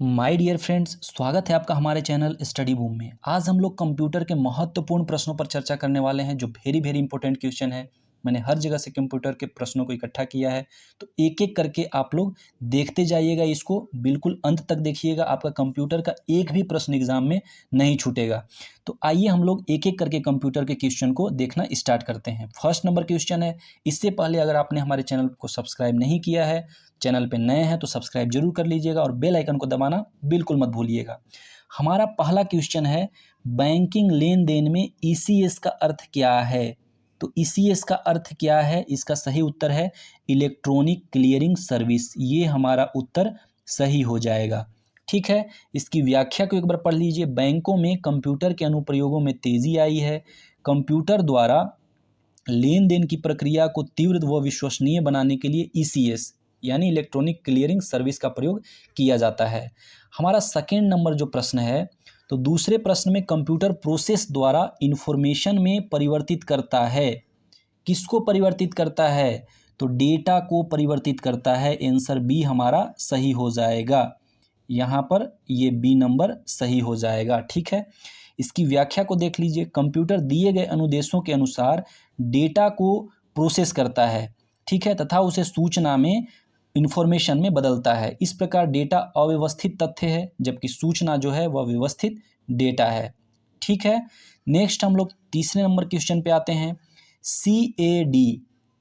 My dear friends, स्वागत है आपका हमारे चैनल स्टडी बूम में। आज हम लोग कंप्यूटर के महत्वपूर्ण प्रश्नों पर चर्चा करने वाले हैं जो वेरी वेरी इंपॉर्टेंट क्वेश्चन है। मैंने हर जगह से कंप्यूटर के प्रश्नों को इकट्ठा किया है, तो एक एक करके आप लोग देखते जाइएगा, इसको बिल्कुल अंत तक देखिएगा। आपका कंप्यूटर का एक भी प्रश्न एग्जाम में नहीं छूटेगा। तो आइए हम लोग एक एक करके कंप्यूटर के क्वेश्चन को देखना स्टार्ट करते हैं। फर्स्ट नंबर क्वेश्चन है। इससे पहले अगर आपने हमारे चैनल को सब्सक्राइब नहीं किया है, चैनल पे नए हैं तो सब्सक्राइब जरूर कर लीजिएगा और बेल आइकन को दबाना बिल्कुल मत भूलिएगा। हमारा पहला क्वेश्चन है, बैंकिंग लेन देन में ईसीएस का अर्थ क्या है? तो ईसीएस का अर्थ क्या है? इसका सही उत्तर है इलेक्ट्रॉनिक क्लियरिंग सर्विस। ये हमारा उत्तर सही हो जाएगा। ठीक है, इसकी व्याख्या को एक बार पढ़ लीजिए। बैंकों में कंप्यूटर के अनुप्रयोगों में तेजी आई है। कंप्यूटर द्वारा लेन देन की प्रक्रिया को तीव्र व विश्वसनीय बनाने के लिए ईसीएस यानी इलेक्ट्रॉनिक क्लियरिंग सर्विस का प्रयोग किया जाता है। हमारा सेकेंड नंबर जो प्रश्न है, तो दूसरे प्रश्न में कंप्यूटर प्रोसेस द्वारा इंफॉर्मेशन में परिवर्तित करता है। किसको परिवर्तित करता है? तो डेटा को परिवर्तित करता है। आंसर बी हमारा सही हो जाएगा। यहाँ पर ये बी नंबर सही हो जाएगा। ठीक है, इसकी व्याख्या को देख लीजिए। कंप्यूटर दिए गए अनुदेशों के अनुसार डेटा को प्रोसेस करता है, ठीक है, तथा उसे सूचना में इंफॉर्मेशन में बदलता है। इस प्रकार डेटा अव्यवस्थित तथ्य है, जबकि सूचना जो है वह व्यवस्थित डेटा है। ठीक है, नेक्स्ट हम लोग तीसरे नंबर क्वेश्चन पे आते हैं। CAD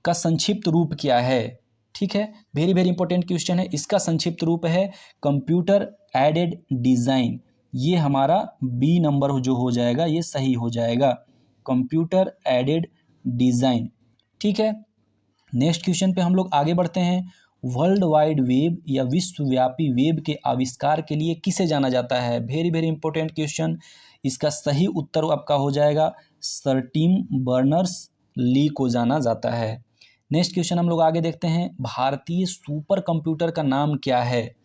का संक्षिप्त रूप क्या है? ठीक है, वेरी वेरी इंपॉर्टेंट क्वेश्चन है। इसका संक्षिप्त रूप है कंप्यूटर एडेड डिजाइन। ये हमारा बी नंबर जो हो जाएगा ये सही हो जाएगा, कंप्यूटर एडेड डिजाइन। ठीक है, नेक्स्ट क्वेश्चन पे हम लोग आगे बढ़ते हैं। वर्ल्ड वाइड वेब या विश्वव्यापी वेब के आविष्कार के लिए किसे जाना जाता है? Very very important question. इसका सही उत्तर आपका हो जाएगा सर टिम बर्नर्स ली को जाना जाता है। नेक्स्ट क्वेश्चन हम लोग आगे देखते हैं। भारतीय सुपर कंप्यूटर का नाम क्या है?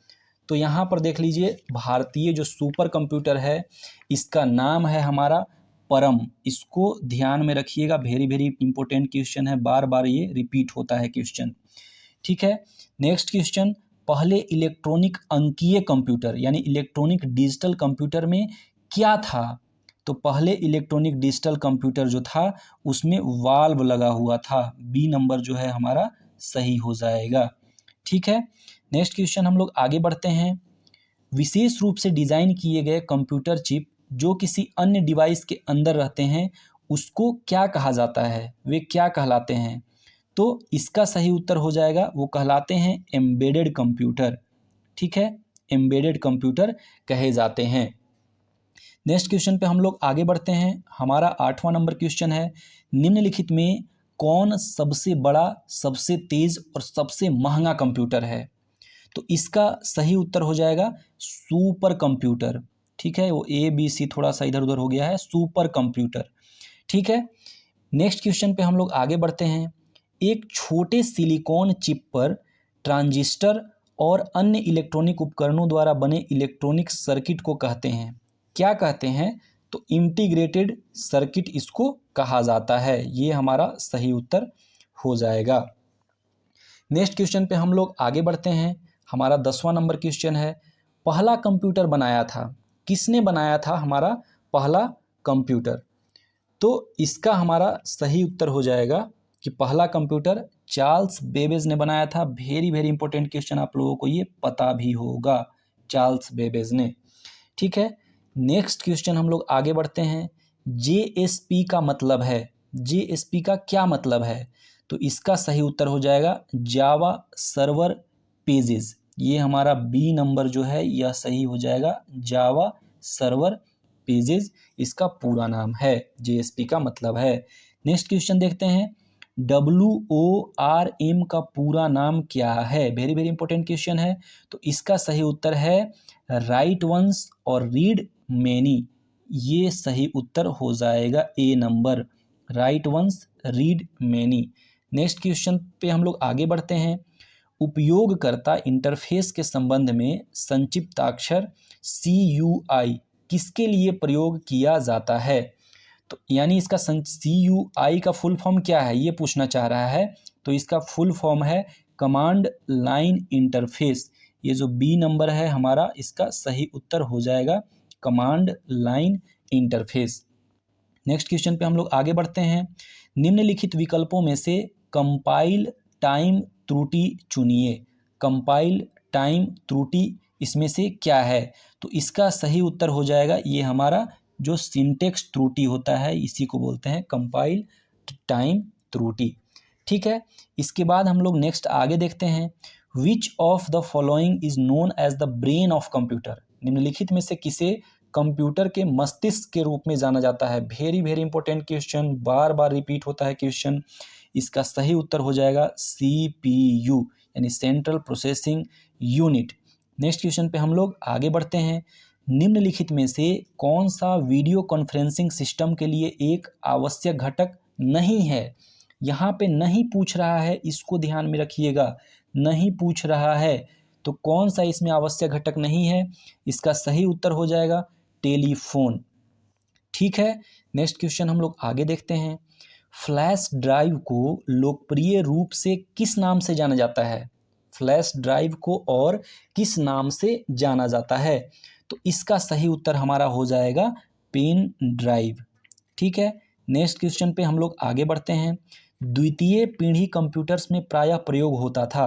तो यहाँ पर देख लीजिए, भारतीय जो सुपर कंप्यूटर है इसका नाम है हमारा परम। इसको ध्यान में रखिएगा, वेरी वेरी इंपॉर्टेंट क्वेश्चन है, बार बार ये रिपीट होता है क्वेश्चन। ठीक है, नेक्स्ट क्वेश्चन। पहले इलेक्ट्रॉनिक अंकीय कंप्यूटर यानी इलेक्ट्रॉनिक डिजिटल कंप्यूटर में क्या था? तो पहले इलेक्ट्रॉनिक डिजिटल कंप्यूटर जो था उसमें वाल्व लगा हुआ था। बी नंबर जो है हमारा सही हो जाएगा। ठीक है, नेक्स्ट क्वेश्चन हम लोग आगे बढ़ते हैं। विशेष रूप से डिजाइन किए गए कंप्यूटर चिप जो किसी अन्य डिवाइस के अंदर रहते हैं उसको क्या कहा जाता है? वे क्या कहलाते हैं? तो इसका सही उत्तर हो जाएगा, वो कहलाते हैं एम्बेडेड कंप्यूटर। ठीक है, एम्बेडेड कंप्यूटर कहे जाते हैं। नेक्स्ट क्वेश्चन पे हम लोग आगे बढ़ते हैं। हमारा 8वां नंबर क्वेश्चन है, निम्नलिखित में कौन सबसे बड़ा, सबसे तेज और सबसे महंगा कंप्यूटर है? तो इसका सही उत्तर हो जाएगा सुपर कंप्यूटर। ठीक है, वो ABC थोड़ा सा इधर उधर हो गया है, सुपर कंप्यूटर। ठीक है, नेक्स्ट क्वेश्चन पे हम लोग आगे बढ़ते हैं। एक छोटे सिलिकॉन चिप पर ट्रांजिस्टर और अन्य इलेक्ट्रॉनिक उपकरणों द्वारा बने इलेक्ट्रॉनिक सर्किट को कहते हैं, क्या कहते हैं? तो इंटीग्रेटेड सर्किट इसको कहा जाता है। ये हमारा सही उत्तर हो जाएगा। नेक्स्ट क्वेश्चन पे हम लोग आगे बढ़ते हैं। हमारा 10वां नंबर क्वेश्चन है, पहला कंप्यूटर बनाया था, किसने बनाया था हमारा पहला कंप्यूटर? तो इसका हमारा सही उत्तर हो जाएगा कि पहला कंप्यूटर चार्ल्स बेबेज ने बनाया था। वेरी वेरी इंपॉर्टेंट क्वेश्चन, आप लोगों को ये पता भी होगा, चार्ल्स बेबेज ने। ठीक है, नेक्स्ट क्वेश्चन हम लोग आगे बढ़ते हैं। JSP का मतलब है, JSP का क्या मतलब है? तो इसका सही उत्तर हो जाएगा जावा सर्वर पेजेस। ये हमारा बी नंबर जो है यह सही हो जाएगा, जावा सर्वर पेजेस इसका पूरा नाम है, JSP का मतलब है। नेक्स्ट क्वेश्चन देखते हैं, WORM का पूरा नाम क्या है? वेरी वेरी इंपॉर्टेंट क्वेश्चन है। तो इसका सही उत्तर है राइट वंस और रीड मैनी। ये सही उत्तर हो जाएगा A number, write once read many. Next question पे हम लोग आगे बढ़ते हैं। उपयोगकर्ता इंटरफेस के संबंध में संक्षिप्ताक्षर CUI किसके लिए प्रयोग किया जाता है? तो यानी इसका CUI का फुल फॉर्म क्या है ये पूछना चाह रहा है। तो इसका फुल फॉर्म है कमांड लाइन इंटरफेस। ये जो बी नंबर है हमारा, इसका सही उत्तर हो जाएगा command line interface. Next question पे हम लोग आगे बढ़ते हैं। निम्नलिखित विकल्पों में से कंपाइल टाइम त्रुटि चुनिए। कंपाइल टाइम त्रुटि इसमें से क्या है? तो इसका सही उत्तर हो जाएगा ये हमारा जो सिंटेक्स त्रुटि होता है, इसी को बोलते हैं कंपाइल टाइम त्रुटि। ठीक है, इसके बाद हम लोग नेक्स्ट आगे देखते हैं। Which of the following is known as the brain of computer. निम्नलिखित में से किसे कंप्यूटर के मस्तिष्क के रूप में जाना जाता है? वेरी वेरी इंपॉर्टेंट क्वेश्चन, बार बार रिपीट होता है क्वेश्चन। इसका सही उत्तर हो जाएगा CPU यानी central processing unit. Next question पे हम लोग आगे बढ़ते हैं। निम्नलिखित में से कौन सा वीडियो कॉन्फ्रेंसिंग सिस्टम के लिए एक आवश्यक घटक नहीं है? यहाँ पे नहीं पूछ रहा है, इसको ध्यान में रखिएगा, नहीं पूछ रहा है तो कौन सा इसमें आवश्यक घटक नहीं है? इसका सही उत्तर हो जाएगा टेलीफोन। ठीक है, नेक्स्ट क्वेश्चन हम लोग आगे देखते हैं। फ्लैश ड्राइव को लोकप्रिय रूप से किस नाम से जाना जाता है? फ्लैश ड्राइव को और किस नाम से जाना जाता है? तो इसका सही उत्तर हमारा हो जाएगा पेन ड्राइव। ठीक है, नेक्स्ट क्वेश्चन पे हम लोग आगे बढ़ते हैं। द्वितीय पीढ़ी कंप्यूटर्स में प्रायः प्रयोग होता था।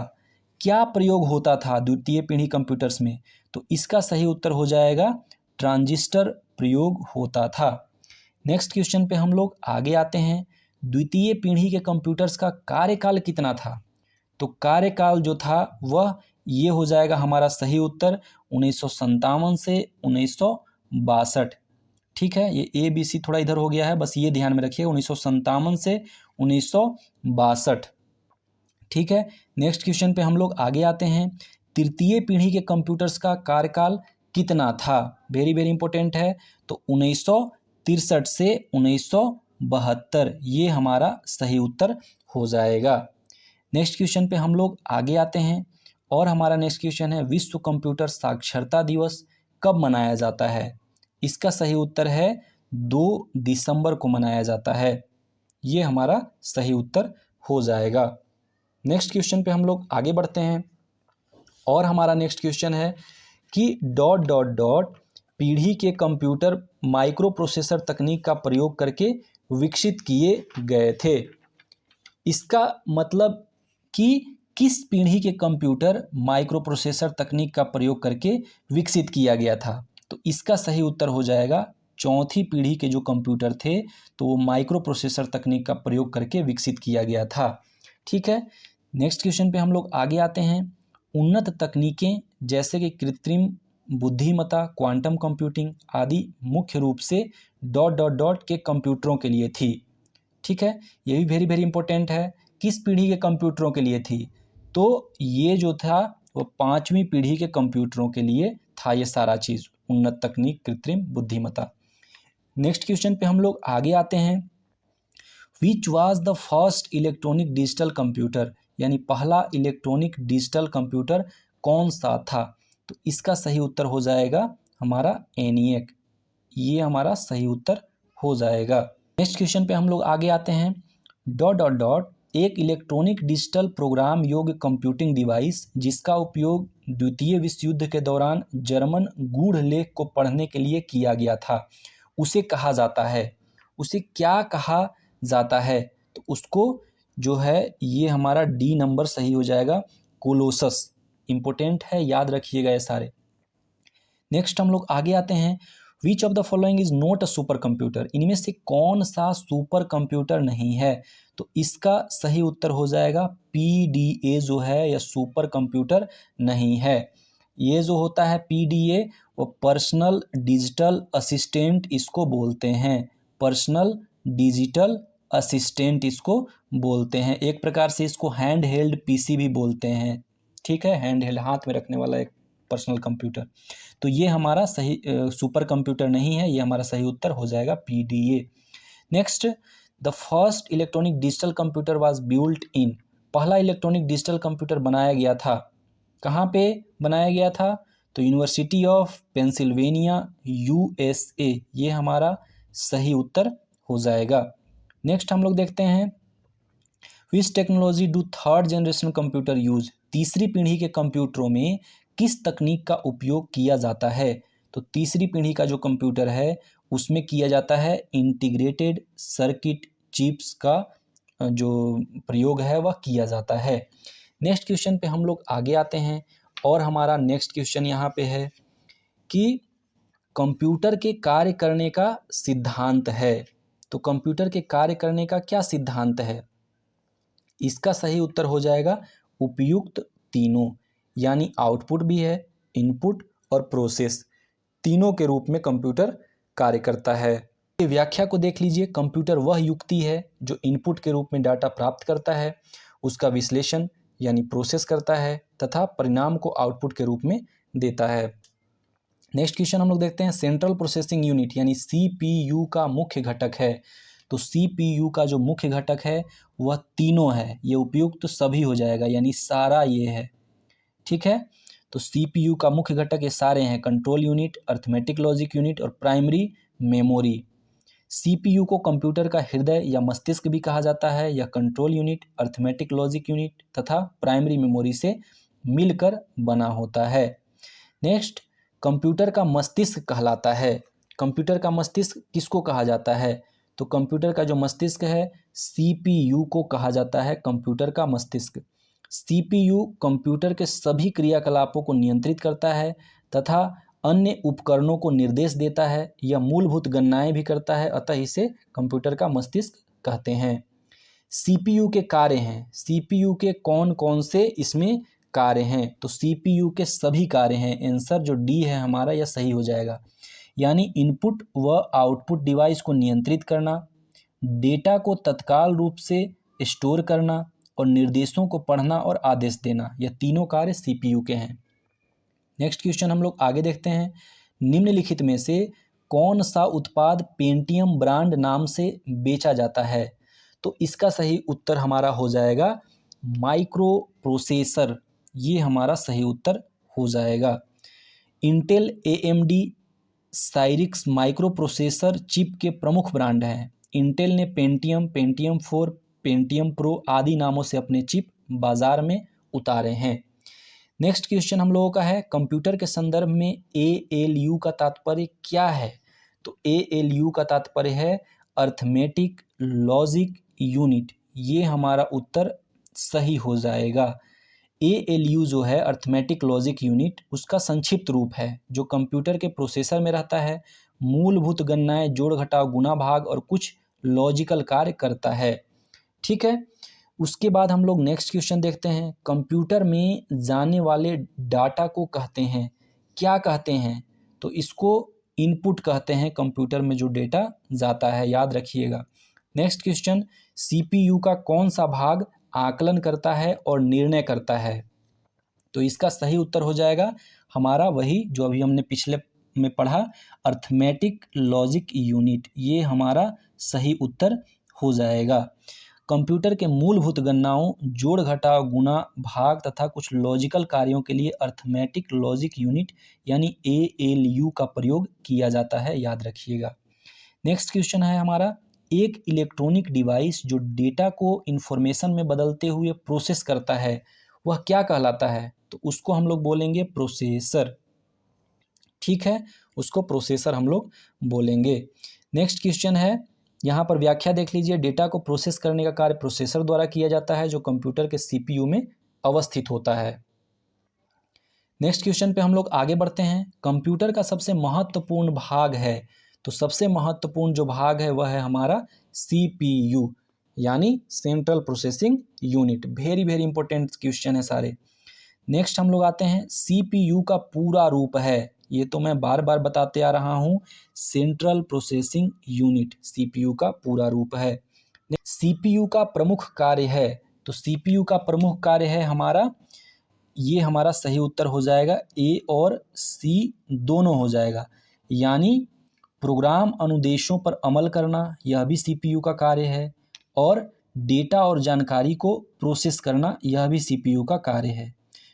क्या प्रयोग होता था द्वितीय पीढ़ी कंप्यूटर्स में? तो इसका सही उत्तर हो जाएगा ट्रांजिस्टर प्रयोग होता था। नेक्स्ट क्वेश्चन पे हम लोग आगे आते हैं। द्वितीय पीढ़ी के कंप्यूटर्स का कार्यकाल कितना था? तो कार्यकाल जो था वह ये हो जाएगा हमारा सही उत्तर 1957 से 1962। ठीक है, ये ABC थोड़ा इधर हो गया है, बस ये ध्यान में रखिए 1957 से 1962। ठीक है, नेक्स्ट क्वेश्चन पे हम लोग आगे आते हैं। तृतीय पीढ़ी के कंप्यूटर्स का कार्यकाल कितना था? वेरी वेरी इंपॉर्टेंट है। तो 1963 से 1972 ये हमारा सही उत्तर हो जाएगा। नेक्स्ट क्वेश्चन पे हम लोग आगे आते हैं और हमारा नेक्स्ट क्वेश्चन है विश्व कंप्यूटर साक्षरता दिवस कब मनाया जाता है? इसका सही उत्तर है 2 दिसंबर को मनाया जाता है। ये हमारा सही उत्तर हो जाएगा। नेक्स्ट क्वेश्चन पे हम लोग आगे बढ़ते हैं और हमारा नेक्स्ट क्वेश्चन है कि डॉट डॉट डॉट पीढ़ी के कंप्यूटर माइक्रो प्रोसेसर तकनीक का प्रयोग करके विकसित किए गए थे। इसका मतलब कि किस पीढ़ी के कंप्यूटर माइक्रो प्रोसेसर तकनीक का प्रयोग करके विकसित किया गया था? तो इसका सही उत्तर हो जाएगा चौथी पीढ़ी के जो कंप्यूटर थे तो वो माइक्रो प्रोसेसर तकनीक का प्रयोग करके विकसित किया गया था। ठीक है, नेक्स्ट क्वेश्चन पे हम लोग आगे आते हैं। उन्नत तकनीकें जैसे कि कृत्रिम बुद्धिमत्ता, क्वांटम कंप्यूटिंग आदि मुख्य रूप से डॉट डॉट डॉट के कंप्यूटरों के लिए थी। ठीक है, ये भी वेरी वेरी इंपॉर्टेंट है। किस पीढ़ी के कंप्यूटरों के लिए थी? तो ये जो था वो 5वीं पीढ़ी के कंप्यूटरों के लिए था ये सारा चीज़, उन्नत तकनीक, कृत्रिम बुद्धिमत्ता। नेक्स्ट क्वेश्चन पे हम लोग आगे आते हैं। Which was the first electronic digital computer, यानी पहला इलेक्ट्रॉनिक डिजिटल कंप्यूटर कौन सा था? तो इसका सही उत्तर हो जाएगा हमारा ENIAC। ये हमारा सही उत्तर हो जाएगा। नेक्स्ट क्वेश्चन पे हम लोग आगे आते हैं। डॉट डॉट डॉट एक इलेक्ट्रॉनिक डिजिटल प्रोग्राम योग्य कंप्यूटिंग डिवाइस जिसका उपयोग द्वितीय विश्व युद्ध के दौरान जर्मन गूढ़ लेख को पढ़ने के लिए किया गया था, उसे कहा जाता है। उसे क्या कहा जाता है? तो उसको जो है ये हमारा D नंबर सही हो जाएगा, कोलोसस। इंपॉर्टेंट है, याद रखिएगा ये सारे। नेक्स्ट हम लोग आगे आते हैं। Which of the following is not a super computer, इनमें से कौन सा सुपर कंप्यूटर नहीं है? तो इसका सही उत्तर हो जाएगा PDA जो है यह सुपर कंप्यूटर नहीं है। ये जो होता है PDA वो पर्सनल डिजिटल असिस्टेंट इसको बोलते हैं, पर्सनल डिजिटल असिस्टेंट इसको बोलते हैं। एक प्रकार से इसको हैंड हेल्ड PC भी बोलते हैं। ठीक है, हैंड हेल्ड हाथ में रखने वाला एक पर्सनल कंप्यूटर। तो ये हमारा सही सुपर कंप्यूटर नहीं है, ये हमारा सही उत्तर हो जाएगा PDA। Next, the first electronic digital computer was built in, पहला इलेक्ट्रॉनिक डिजिटल कंप्यूटर बनाया गया था, कहाँ पे बनाया गया था? तो यूनिवर्सिटी ऑफ पेंसिल्वेनिया USA, ये हमारा सही उत्तर हो जाएगा। नेक्स्ट हम लोग देखते हैं। विच technology do third generation computer use, तीसरी पीढ़ी के कंप्यूटरों में किस तकनीक का उपयोग किया जाता है? तो तीसरी पीढ़ी का जो कंप्यूटर है उसमें किया जाता है इंटीग्रेटेड सर्किट चिप्स का जो प्रयोग है वह किया जाता है। नेक्स्ट क्वेश्चन पे हम लोग आगे आते हैं और हमारा नेक्स्ट क्वेश्चन यहाँ पे है कि कंप्यूटर के कार्य करने का सिद्धांत है। तो कंप्यूटर के कार्य करने का क्या सिद्धांत है? इसका सही उत्तर हो जाएगा उपयुक्त तीनों, यानी आउटपुट भी है, इनपुट और प्रोसेस, तीनों के रूप में कंप्यूटर कार्य करता है। व्याख्या को देख लीजिए। कंप्यूटर वह युक्ति है जो इनपुट के रूप में डाटा प्राप्त करता है, उसका विश्लेषण यानी प्रोसेस करता है तथा परिणाम को आउटपुट के रूप में देता है। नेक्स्ट क्वेश्चन हम लोग देखते हैं। सेंट्रल प्रोसेसिंग यूनिट यानी सीपीयू का मुख्य घटक है। तो सीपीयू का जो मुख्य घटक है वह तीनों है, ये उपयुक्त तो सभी हो जाएगा, यानी सारा ये है। ठीक है, तो सीपीयू का मुख्य घटक ये सारे हैं, control unit, arithmetic logic unit और प्राइमरी मेमोरी। सीपीयू को कंप्यूटर का हृदय या मस्तिष्क भी कहा जाता है। यह control unit, arithmetic logic unit तथा प्राइमरी मेमोरी से मिलकर बना होता है। नेक्स्ट, कंप्यूटर का मस्तिष्क कहलाता है। कंप्यूटर का मस्तिष्क किसको कहा जाता है? तो कंप्यूटर का जो मस्तिष्क है सीपीयू को कहा जाता है कंप्यूटर का मस्तिष्क। सीपीयू कंप्यूटर के सभी क्रियाकलापों को नियंत्रित करता है तथा अन्य उपकरणों को निर्देश देता है। यह मूलभूत गणनाएं भी करता है, अतः इसे कंप्यूटर का मस्तिष्क कहते हैं। सीपीयू के कार्य हैं। सीपीयू के कौन कौन से इसमें कार्य हैं? तो सीपीयू के सभी कार्य हैं। आंसर जो डी है हमारा यह सही हो जाएगा, यानी इनपुट व आउटपुट डिवाइस को नियंत्रित करना, डेटा को तत्काल रूप से स्टोर करना और निर्देशों को पढ़ना और आदेश देना, यह तीनों कार्य सीपीयू के हैं। नेक्स्ट क्वेश्चन हम लोग आगे देखते हैं। निम्नलिखित में से कौन सा उत्पाद पेंटियम ब्रांड नाम से बेचा जाता है? तो इसका सही उत्तर हमारा हो जाएगा माइक्रो प्रोसेसर, ये हमारा सही उत्तर हो जाएगा। Intel, AMD, Cyrix micro processor chip के प्रमुख ब्रांड हैं। इंटेल ने पेंटियम, पेंटियम 4, पेंटियम प्रो आदि नामों से अपने चिप बाजार में उतारे हैं। नेक्स्ट क्वेश्चन हम लोगों का है, कंप्यूटर के संदर्भ में एएलयू का तात्पर्य क्या है? तो एएलयू का तात्पर्य है अर्थमेटिक लॉजिक यूनिट, ये हमारा उत्तर सही हो जाएगा। एएलयू जो है अर्थमेटिक लॉजिक यूनिट, उसका संक्षिप्त रूप है जो कंप्यूटर के प्रोसेसर में रहता है, मूलभूत गणनाएं, जोड़ घटाव, गुणा भाग और कुछ लॉजिकल कार्य करता है। ठीक है, उसके बाद हम लोग नेक्स्ट क्वेश्चन देखते हैं। कंप्यूटर में जाने वाले डाटा को कहते हैं, क्या कहते हैं? तो इसको इनपुट कहते हैं, कंप्यूटर में जो डेटा जाता है, याद रखिएगा। नेक्स्ट क्वेश्चन, सीपीयू का कौन सा भाग आकलन करता है और निर्णय करता है? तो इसका सही उत्तर हो जाएगा हमारा वही जो अभी हमने पिछले में पढ़ा, अर्थमेटिक लॉजिक यूनिट, ये हमारा सही उत्तर हो जाएगा। कंप्यूटर के मूलभूत गणनाओं, जोड़ घटाव, गुणा भाग तथा कुछ लॉजिकल कार्यों के लिए अर्थमेटिक लॉजिक यूनिट यानी एएलयू का प्रयोग किया जाता है, याद रखिएगा। नेक्स्ट क्वेश्चन है हमारा, एक इलेक्ट्रॉनिक डिवाइस जो डेटा को इंफॉर्मेशन में बदलते हुए प्रोसेस करता है वह क्या कहलाता है? तो उसको हम लोग बोलेंगे प्रोसेसर। ठीक है, उसको प्रोसेसर हम लोग बोलेंगे। नेक्स्ट क्वेश्चन है, यहाँ पर व्याख्या देख लीजिए। डेटा को प्रोसेस करने का कार्य प्रोसेसर द्वारा किया जाता है जो कंप्यूटर के सीपीयू में अवस्थित होता है। नेक्स्ट क्वेश्चन पे हम लोग आगे बढ़ते हैं। कंप्यूटर का सबसे महत्वपूर्ण भाग है, तो सबसे महत्वपूर्ण जो भाग है वह है हमारा सीपीयू यानी central processing unit. Very very important question है सारे। नेक्स्ट हम लोग आते हैं, सीपीयू का पूरा रूप है, ये तो मैं बार बार बताते आ रहा हूँ, सेंट्रल प्रोसेसिंग यूनिट सीपीयू का पूरा रूप है। सीपीयू का प्रमुख कार्य है, तो सीपीयू का प्रमुख कार्य है हमारा, ये हमारा सही उत्तर हो जाएगा, ए और सी दोनों हो जाएगा, यानी प्रोग्राम अनुदेशों पर अमल करना, यह भी सीपीयू का कार्य है, और डेटा और जानकारी को प्रोसेस करना, यह भी सीपीयू का कार्य है।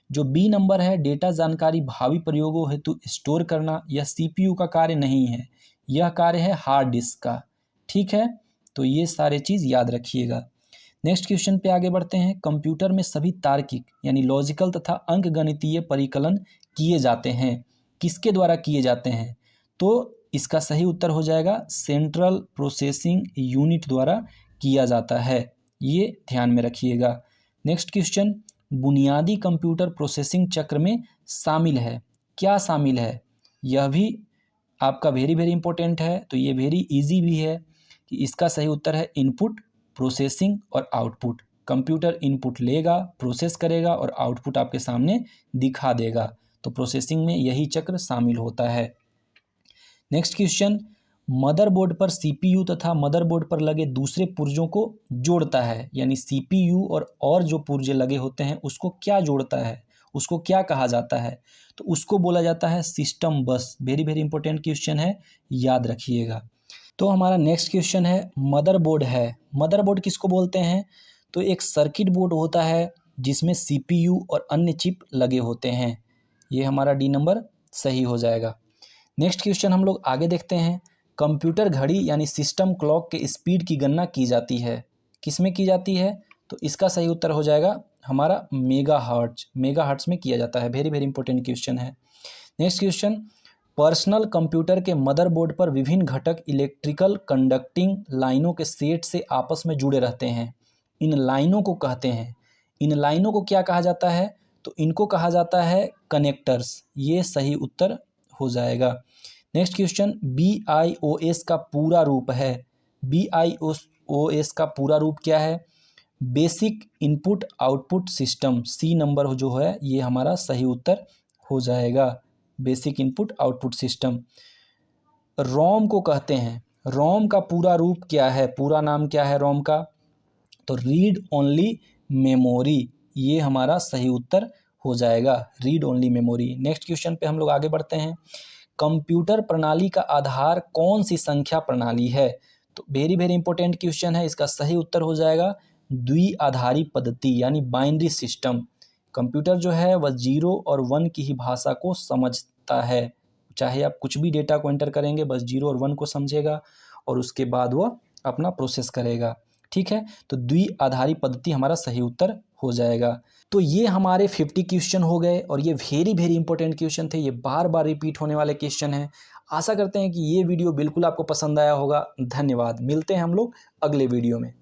जो बी नंबर है, डेटा जानकारी भावी प्रयोगों हेतु स्टोर करना, यह सीपीयू का कार्य नहीं है, यह कार्य है हार्ड डिस्क का। ठीक है, तो ये सारे चीज़ याद रखिएगा। नेक्स्ट क्वेश्चन पे आगे बढ़ते हैं। कंप्यूटर में सभी तार्किक यानी लॉजिकल तथा अंकगणितीय परिकलन किए जाते हैं, किसके द्वारा किए जाते हैं? तो इसका सही उत्तर हो जाएगा सेंट्रल प्रोसेसिंग यूनिट द्वारा किया जाता है, ये ध्यान में रखिएगा। नेक्स्ट क्वेश्चन, बुनियादी कंप्यूटर प्रोसेसिंग चक्र में शामिल है, क्या शामिल है? यह भी आपका वेरी वेरी इंपॉर्टेंट है, तो ये वेरी इजी भी है कि इसका सही उत्तर है इनपुट, प्रोसेसिंग और आउटपुट। कंप्यूटर इनपुट लेगा, प्रोसेस करेगा और आउटपुट आपके सामने दिखा देगा, तो प्रोसेसिंग में यही चक्र शामिल होता है। नेक्स्ट क्वेश्चन, मदरबोर्ड पर सीपीयू तथा मदरबोर्ड पर लगे दूसरे पुर्जों को जोड़ता है, यानी सीपीयू और जो पुर्जे लगे होते हैं उसको क्या जोड़ता है, उसको क्या कहा जाता है? तो उसको बोला जाता है सिस्टम बस। वेरी वेरी इंपॉर्टेंट क्वेश्चन है, याद रखिएगा। तो हमारा नेक्स्ट क्वेश्चन है मदरबोर्ड है। मदरबोर्ड किसको बोलते हैं? तो एक सर्किट बोर्ड होता है जिसमें सीपीयू और अन्य चिप लगे होते हैं, ये हमारा डी नंबर सही हो जाएगा। नेक्स्ट क्वेश्चन हम लोग आगे देखते हैं, कंप्यूटर घड़ी यानी सिस्टम क्लॉक के स्पीड की गणना की जाती है, किसमें की जाती है? तो इसका सही उत्तर हो जाएगा हमारा मेगाहर्ट्ज, मेगाहर्ट्ज में किया जाता है। वेरी वेरी इंपॉर्टेंट क्वेश्चन है। नेक्स्ट क्वेश्चन, पर्सनल कंप्यूटर के मदरबोर्ड पर विभिन्न घटक इलेक्ट्रिकल कंडक्टिंग लाइनों के सेट से आपस में जुड़े रहते हैं, इन लाइनों को कहते हैं, इन लाइनों को क्या कहा जाता है? तो इनको कहा जाता है कनेक्टर्स, ये सही उत्तर हो जाएगा। नेक्स्ट क्वेश्चन, BIOS का पूरा रूप है, BIOS का पूरा रूप क्या है? Basic input output system, C number जो है ये हमारा सही उत्तर हो जाएगा, basic input output system. ROM को कहते हैं, रोम का पूरा रूप क्या है, पूरा नाम क्या है रोम का? तो रीड ओनली मेमोरी, ये हमारा सही उत्तर हो जाएगा, read only memory. Next question पे हम लोग आगे बढ़ते हैं, कंप्यूटर प्रणाली का आधार कौन सी संख्या प्रणाली है? तो वेरी वेरी इंपॉर्टेंट क्वेश्चन है, इसका सही उत्तर हो जाएगा द्विआधारी पद्धति यानी बाइनरी सिस्टम। कंप्यूटर जो है वह 0 और 1 की ही भाषा को समझता है, चाहे आप कुछ भी डेटा को एंटर करेंगे बस 0 और 1 को समझेगा और उसके बाद वह अपना प्रोसेस करेगा, ठीक है। तो द्विआधारी पद्धति हमारा सही उत्तर हो जाएगा। तो ये हमारे 50 क्वेश्चन हो गए और ये वेरी वेरी इंपॉर्टेंट क्वेश्चन थे, ये बार बार रिपीट होने वाले क्वेश्चन हैं। आशा करते हैं कि ये वीडियो बिल्कुल आपको पसंद आया होगा। धन्यवाद, मिलते हैं हम लोग अगले वीडियो में।